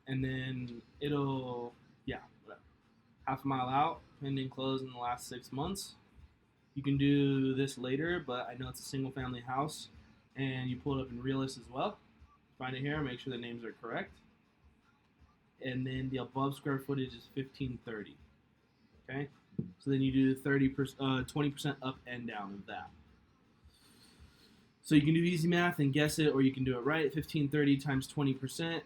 and then it'll, yeah, whatever. Half a mile out, pending close in the last 6 months. You can do this later, but I know it's a single family house, and you pull it up in Realist as well. Find it here, make sure the names are correct. And then the above square footage is 1530. Okay, so then you do 20% up and down of that. So you can do easy math and guess it, or you can do it right. 1530 times 20%.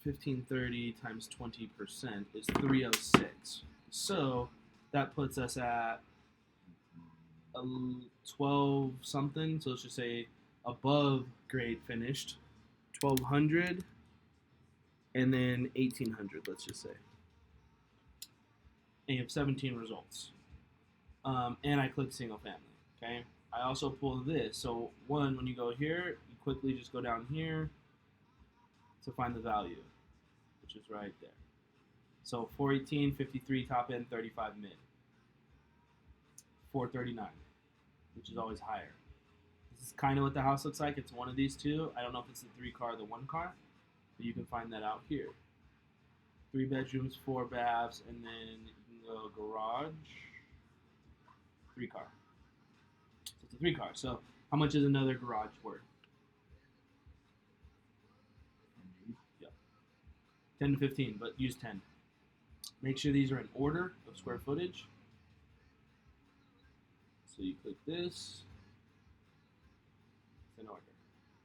1530 times 20% is 306. So that puts us at 12 something. So let's just say above grade finished, 1200, and then 1800. Let's just say, and you have 17 results. And I click single family. Okay. I also pull this. So one, when you go here, you quickly just go down here to find the value, which is right there. So 418, 53 top end, 35 mid. 439, which is always higher. This is kind of what the house looks like. It's one of these two. I don't know if it's the 3 car or the 1 car, but you can find that out here. 3 bedrooms, 4 baths, and then you can go garage, 3 car. So it's a 3 car. So how much is another garage worth? Yeah. 10 to 15, but use 10. Make sure these are in order of square footage. So you click this. It's in order.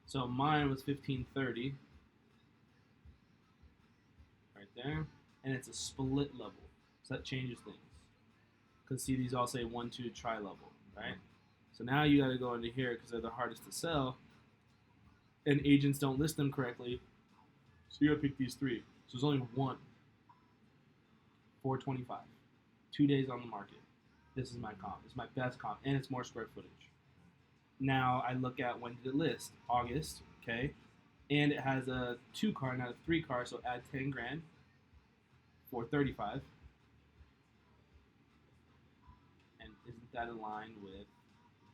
So mine was 1530. Right there. And it's a split level. So that changes things. Because see, these all say 1, 2, tri-level, right? So now you got to go into here because they're the hardest to sell. And agents don't list them correctly. So you got to pick these 3. So there's only one. 425. 2 days on the market. This is my comp. It's my best comp, and it's more square footage. Now I look at when did it list? August, okay, and it has a 2 car, not a 3 car, so add 10 grand. 435, and isn't that in line with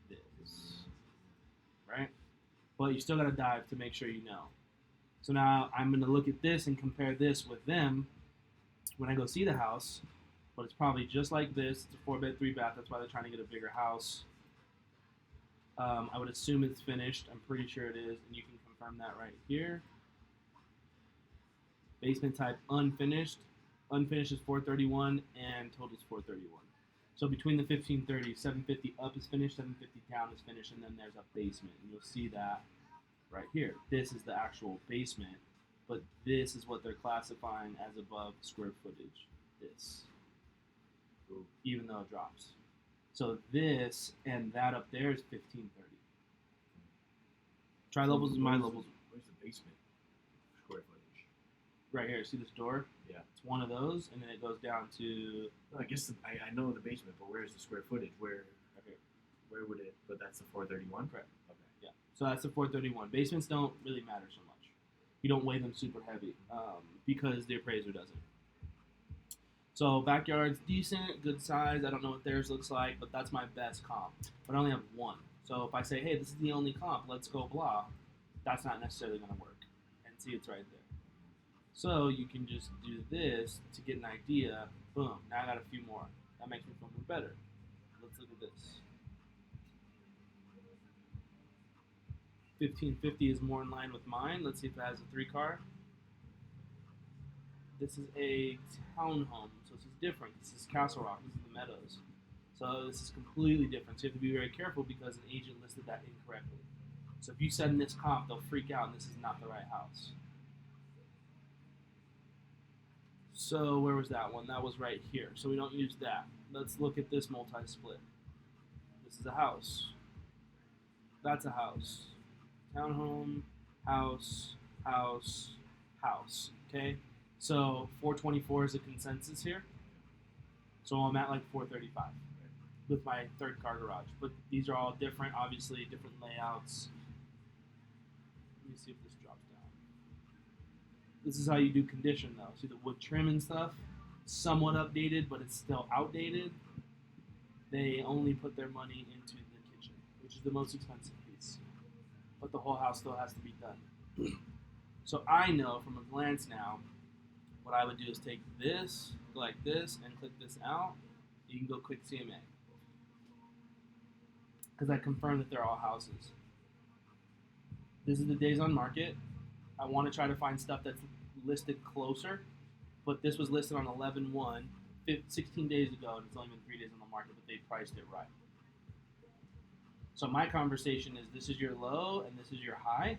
this? Right? But you still gotta dive to make sure you know. So now I'm gonna look at this and compare this with them when I go see the house. But it's probably just like this. It's a 4-bed, 3-bath. That's why they're trying to get a bigger house. I would assume it's finished. I'm pretty sure it is, and you can confirm that right here. Basement type unfinished. Unfinished is 431, and total is 431. So between the 1530, 750 up is finished, 750 down is finished, and then there's a basement, and you'll see that right here. This is the actual basement, but this is what they're classifying as above square footage. This. Even though it drops. So this and that up there is 1530. Tri levels is my levels. Where's the basement square footage? Right here. See this door? Yeah. It's one of those, and then it goes down to. No, I guess I know the basement, but where's the square footage? Where would it? But that's the 431. Correct. Okay. Yeah. So that's the 431. Basements don't really matter so much. You don't weigh them super heavy because the appraiser doesn't. So backyard's decent, good size. I don't know what theirs looks like, but that's my best comp. But I only have one. So if I say, hey, this is the only comp, let's go blah, that's not necessarily going to work. And see, it's right there. So you can just do this to get an idea. Boom. Now I got a few more. That makes me feel more better. Let's look at this. 1550 is more in line with mine. Let's see if it has a 3 car. This is a townhome, so this is different. This is Castle Rock. This is the Meadows. So this is completely different. So you have to be very careful because an agent listed that incorrectly. So if you send this comp, they'll freak out, and this is not the right house. So where was that one? That was right here. So we don't use that. Let's look at this multi-split. This is a house. That's a house. Townhome, house, house, house. Okay? So 424 is a consensus here. So I'm at like 435 with my 3rd car garage. But these are all different, obviously, different layouts. Let me see if this drops down. This is how you do condition, though. See the wood trim and stuff? Somewhat updated, but it's still outdated. They only put their money into the kitchen, which is the most expensive piece. But the whole house still has to be done. So I know from a glance now what I would do is take this, go like this, and click this out. You can go click CMA. Because I confirmed that they're all houses. This is the days on market. I want to try to find stuff that's listed closer, but this was listed on 11/1, 16 days ago, and it's only been 3 days on the market, but they priced it right. So my conversation is this is your low and this is your high.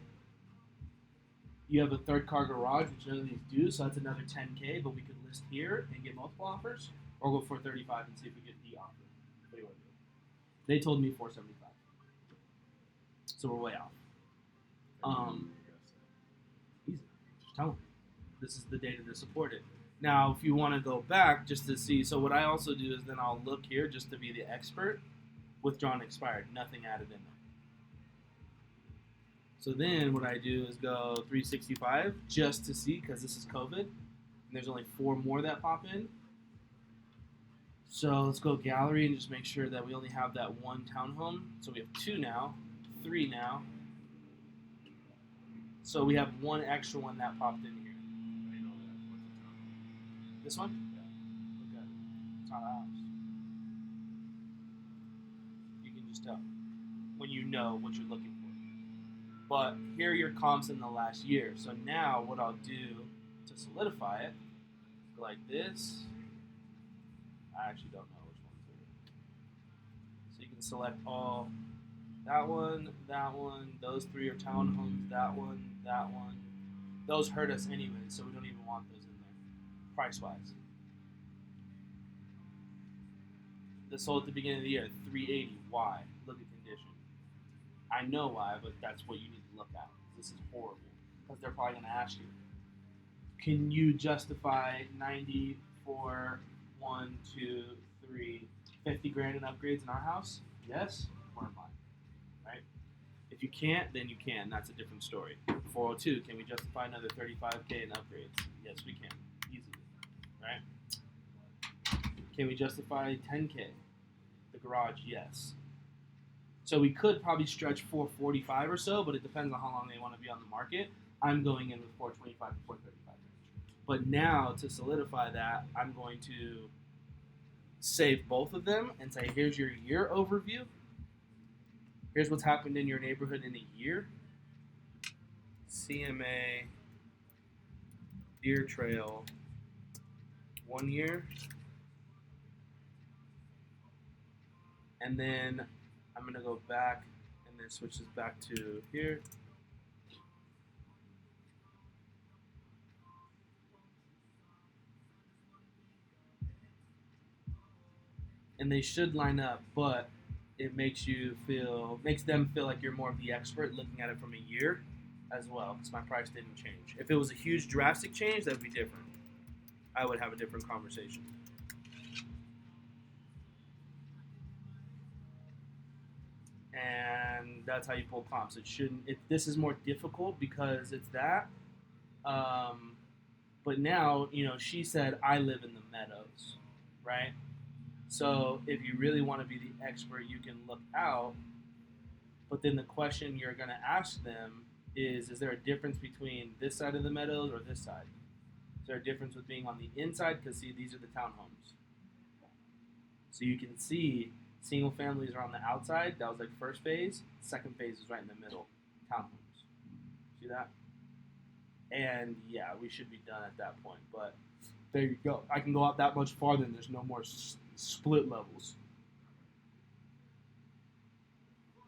You have a third car garage, which none of these do, so that's another 10K, but we could list here and get multiple offers, or go for 35 and see if we get the offer. What do you want to do? They told me 475, so we're way off. Easy. Just tell them this is the data to support it. Now, if you want to go back just to see, so what I also do is then I'll look here just to be the expert. Withdrawn expired, nothing added in there. So then what I do is go 365 just to see, because this is COVID, and there's only 4 more that pop in. So let's go gallery and just make sure that we only have that one townhome. So we have 2 now, 3 now. So we have 1 extra one that popped in here. This one? Yeah. Okay. It's not a house. You can just tell when you know what you're looking for. But here are your comps in the last year. So now what I'll do to solidify it, go like this. I actually don't know which one's here. So you can select all. That one, those 3 are townhomes, that one. Those hurt us anyway, so we don't even want those in there, price-wise. This sold at the beginning of the year, 380. Why? Look at condition. I know why, but that's what you need to look at. This is horrible, because they're probably going to ask you, can you justify 90 for 1, 2, 3, 50 grand in upgrades in our house? Yes or mine? Right? If you can't, then you can. That's a different story. 402, can we justify another 35K in upgrades? Yes, we can. Easily. Right? Can we justify 10K? The garage, yes. So we could probably stretch 445 or so, but it depends on how long they want to be on the market. I'm going in with 425 to 435 range. But now, to solidify that, I'm going to save both of them and say, here's your year overview. Here's what's happened in your neighborhood in a year. CMA, Deer Trail, 1 year. And then I'm going to go back and then switch this back to here. And they should line up, but it makes them feel like you're more of the expert looking at it from a year as well, because my price didn't change. If it was a huge drastic change, that would be different. I would have a different conversation. And that's how you pull comps. This is more difficult because it's that. But now, she said, I live in the meadows, right? So if you really want to be the expert, you can look out. But then the question you're going to ask them is there a difference between this side of the meadows or this side? Is there a difference with being on the inside? Because, see, these are the townhomes. So you can see single families are on the outside. That was like first phase. Second phase is right in the middle. Townhomes. See that? And, yeah, we should be done at that point. But there you go. I can go out that much farther and there's no more split levels.